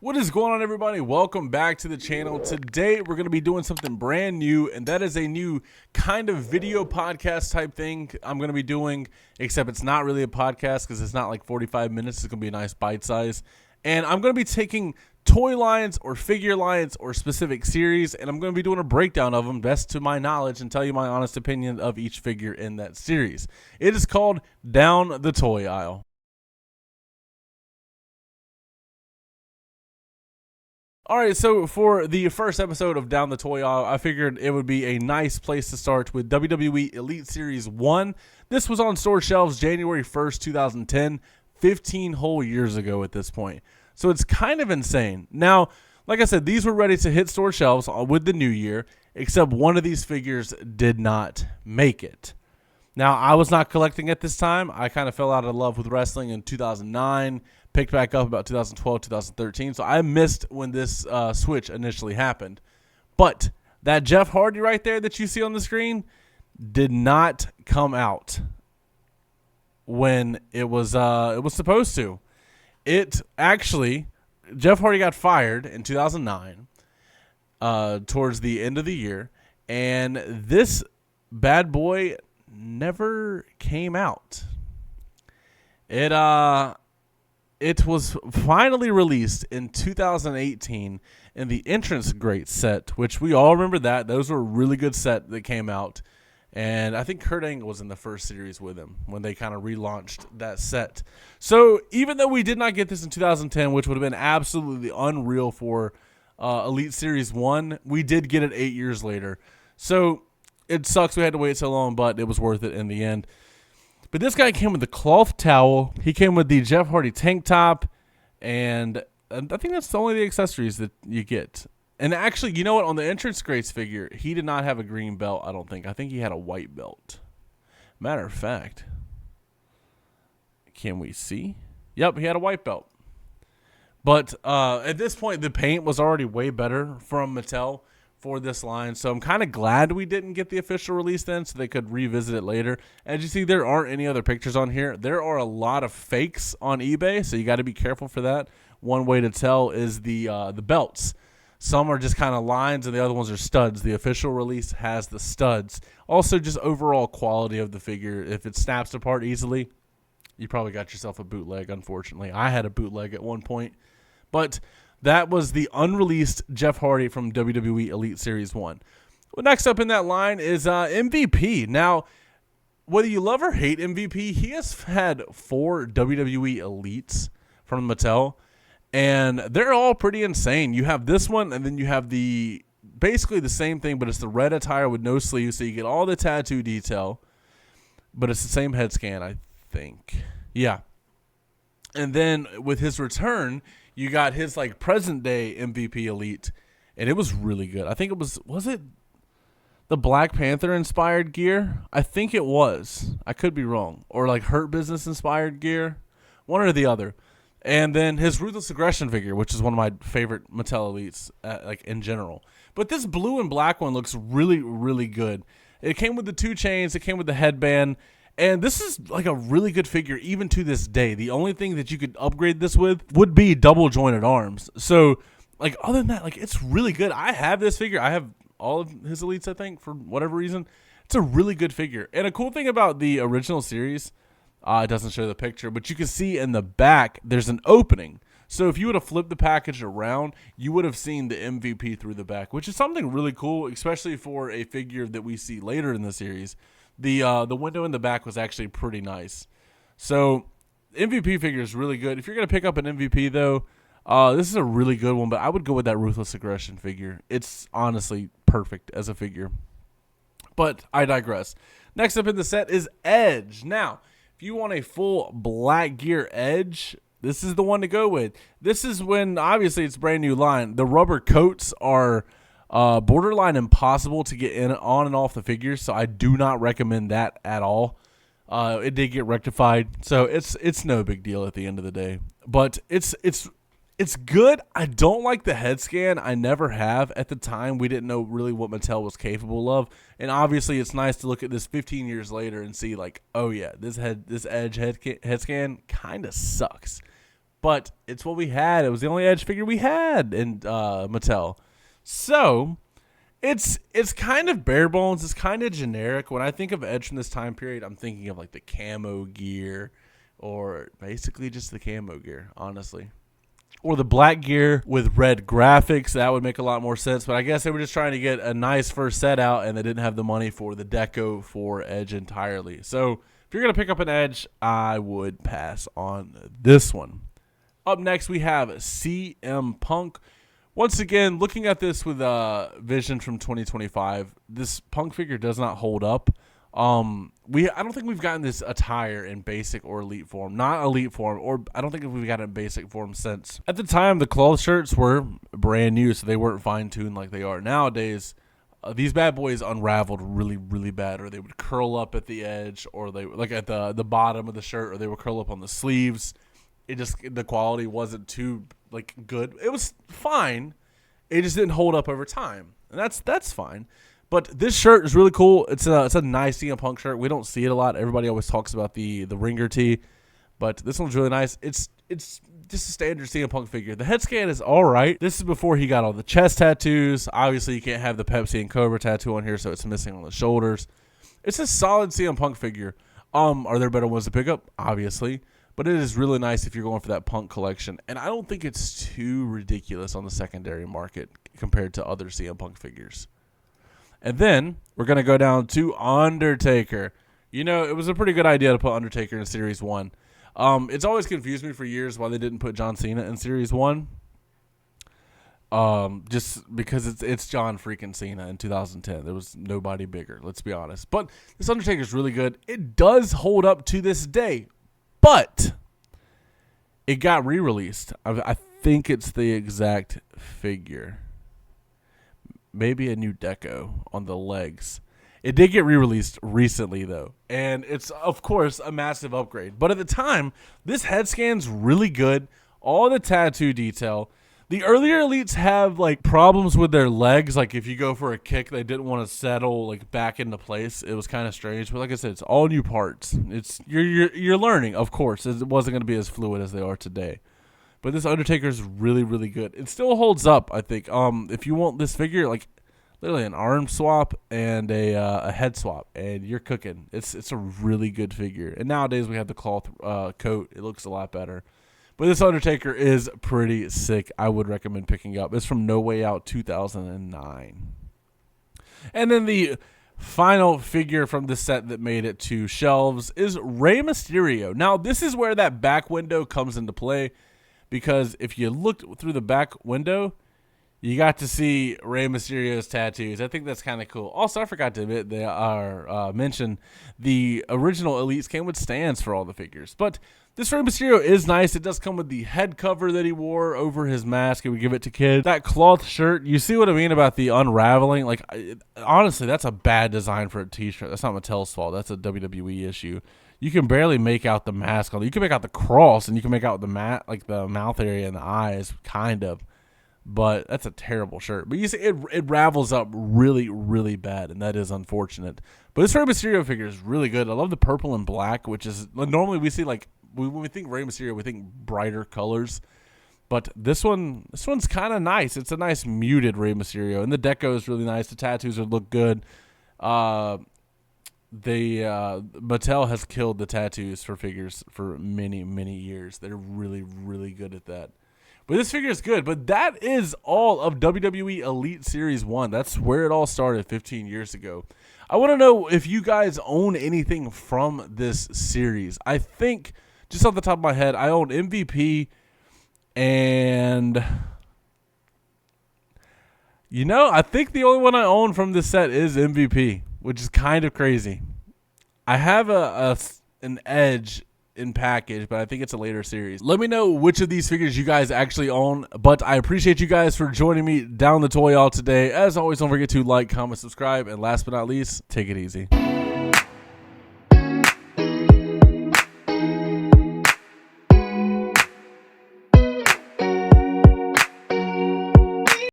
What is going on, everybody? Welcome back to the channel. Today we're going to be doing something brand new, and that is a new kind of video podcast type thing I'm going to be doing, except it's not really a podcast because it's not like 45 minutes. It's going to be a nice bite size. And I'm going to be taking toy lines or figure lines or specific series, and I'm going to be doing a breakdown of them best to my knowledge and tell you my honest opinion of each figure in that series. It is called Down the Toy Aisle. All right, so for the first episode of Down the Toy Aisle, I figured it would be a nice place to start with WWE Elite Series 1. This was on store shelves January 1st, 2010, 15 whole years ago at this point. So it's kind of insane. Now, like I said, these were ready to hit store shelves with the new year, except one of these figures did not make it. Now, I was not collecting at this time. I kind of fell out of love with wrestling in 2009, picked back up about 2012, 2013. So I missed when this switch initially happened. But that Jeff Hardy right there that you see on the screen did not come out when it was supposed to. It actually, Jeff Hardy got fired in 2009 towards the end of the year. And this bad boy never came out. It was finally released in 2018 in the Entrance Great set, which we all remember that. Those were a really good set that came out. And I think Kurt Angle was in the first series with him when they kind of relaunched that set. So even though we did not get this in 2010, which would have been absolutely unreal for Elite Series 1, we did get it 8 years later. So it sucks we had to wait so long, but it was worth it in the end. But this guy came with the cloth towel. He came with the Jeff Hardy tank top. And I think that's only the accessories that you get. And actually, you know what? On the Entrance Greats figure, he did not have a green belt, I don't think. I think he had a white belt. Matter of fact, can we see? Yep, he had a white belt. But at this point, the paint was already way better from Mattel for this line, so I'm kind of glad we didn't get the official release then, so they could revisit it later. As you see, there aren't any other pictures on here. There are a lot of fakes on eBay, so you got to be careful for that. One way to tell is the belts. Some are just kind of lines, and the other ones are studs. The official release has the studs. Also, just overall quality of the figure. If it snaps apart easily, you probably got yourself a bootleg, unfortunately. I had a bootleg at one point, but that was the unreleased Jeff Hardy from WWE Elite Series 1. Well, next up in that line is MVP. Now, whether you love or hate MVP, he has had 4 WWE Elites from Mattel, and they're all pretty insane. You have this one, and then you have basically the same thing, but it's the red attire with no sleeves, so you get all the tattoo detail, but it's the same head scan, I think. Yeah. And then with his return, you got his like present day MVP Elite, and it was really good. I think it was it the Black Panther inspired gear? I think it was. I could be wrong. Or like Hurt Business inspired gear. One or the other. And then his Ruthless Aggression figure, which is one of my favorite Mattel Elites like in general. But this blue and black one looks really, really good. It came with the 2 chains. It came with the headband. And this is like a really good figure even to this day. The only thing that you could upgrade this with would be double jointed arms. So, like, other than that, like, it's really good. I have this figure. I have all of his Elites, I think, for whatever reason. It's a really good figure. And a cool thing about the original series, it doesn't show the picture, but you can see in the back there's an opening. So if you would have flipped the package around, you would have seen the MVP through the back, which is something really cool, especially for a figure that we see later in the series. The window in the back was actually pretty nice. So MVP figure is really good. If you're going to pick up an MVP, though, this is a really good one, but I would go with that Ruthless Aggression figure. It's honestly perfect as a figure. But I digress. Next up in the set is Edge. Now, if you want a full black gear Edge, this is the one to go with. This is when, obviously, it's a brand new line. The rubber coats are borderline impossible to get on and off the figures, so I do not recommend that at all. It did get rectified, so it's no big deal at the end of the day. But it's good. I don't like the head scan. I never have. At the time, we didn't know really what Mattel was capable of, and obviously, it's nice to look at this 15 years later and see like, oh yeah, this Edge head scan kind of sucks. but it's what we had. It was the only Edge figure we had in Mattel. So it's kind of bare bones. It's kind of generic. When I think of Edge from this time period, I'm thinking of like the camo gear, or basically just the camo gear, honestly. Or the black gear with red graphics. That would make a lot more sense. But I guess they were just trying to get a nice first set out, and they didn't have the money for the deco for Edge entirely. So if you're going to pick up an Edge, I would pass on this one. Up next, we have CM Punk. Once again, looking at this with vision from 2025, this Punk figure does not hold up. I don't think we've gotten this attire in basic or elite form. Not elite form, or I don't think we've gotten it in basic form since. At the time, the cloth shirts were brand new, so they weren't fine-tuned like they are nowadays. These bad boys unraveled really, really bad, or they would curl up at the edge, or they like at the bottom of the shirt, or they would curl up on the sleeves. The quality wasn't too like good. It was fine. It just didn't hold up over time, and that's fine. But this shirt is really cool. It's a nice CM Punk shirt. We don't see it a lot. Everybody always talks about the ringer tee, but this one's really nice. It's just a standard CM Punk figure. The head scan is all right. This is before he got all the chest tattoos. Obviously, you can't have the Pepsi and Cobra tattoo on here, so it's missing on the shoulders. It's a solid CM Punk figure. Are there better ones to pick up? Obviously. But it is really nice if you're going for that Punk collection. And I don't think it's too ridiculous on the secondary market compared to other CM Punk figures. And then we're going to go down to Undertaker. You know, it was a pretty good idea to put Undertaker in Series 1. It's always confused me for years why they didn't put John Cena in Series 1. Just because it's John freaking Cena in 2010. There was nobody bigger, let's be honest. But this Undertaker is really good. It does hold up to this day. But it got re-released. I think it's the exact figure. Maybe a new deco on the legs. It did get re-released recently, though. And it's, of course, a massive upgrade. But at the time, this head scan's really good. All the tattoo detail. The earlier elites have, like, problems with their legs. Like, if you go for a kick, they didn't want to settle, like, back into place. It was kind of strange. But like I said, it's all new parts. You're learning, of course. It wasn't going to be as fluid as they are today. But this Undertaker is really, really good. It still holds up, I think. If you want this figure, like literally an arm swap and a head swap, and you're cooking. It's a really good figure. And nowadays we have the cloth coat. It looks a lot better. But this Undertaker is pretty sick. I would recommend picking up. It's from No Way Out 2009. And then the final figure from the set that made it to shelves is Rey Mysterio. Now, this is where that back window comes into play. Because if you looked through the back window, you got to see Rey Mysterio's tattoos. I think that's kind of cool. Also, I forgot to admit, mention the original Elites came with stands for all the figures. But this Rey Mysterio is nice. It does come with the head cover that he wore over his mask. It would give it to kids. That cloth shirt, you see what I mean about the unraveling? Like, honestly, that's a bad design for a t-shirt. That's not Mattel's fault. That's a WWE issue. You can barely make out the mask on it. You can make out the cross, and you can make out the mouth area and the eyes, kind of. But that's a terrible shirt. But you see, it ravels up really, really bad, and that is unfortunate. But this Rey Mysterio figure is really good. I love the purple and black, which is normally we see like when we think Rey Mysterio, we think brighter colors. But this one's kind of nice. It's a nice muted Rey Mysterio, and the deco is really nice. The tattoos look good. Mattel has killed the tattoos for figures for many, many years. They're really, really good at that. But this figure is good. But that is all of WWE Elite Series 1. That's where it all started 15 years ago. I want to know if you guys own anything from this series. I think, just off the top of my head, I own MVP and... You know, I think the only one I own from this set is MVP, which is kind of crazy. I have an Edge in package, but I think it's a later series. Let me know which of these figures you guys actually own, but I appreciate you guys for joining me down the toy aisle today. As always, don't forget to like, comment, subscribe, and last but not least, take it easy.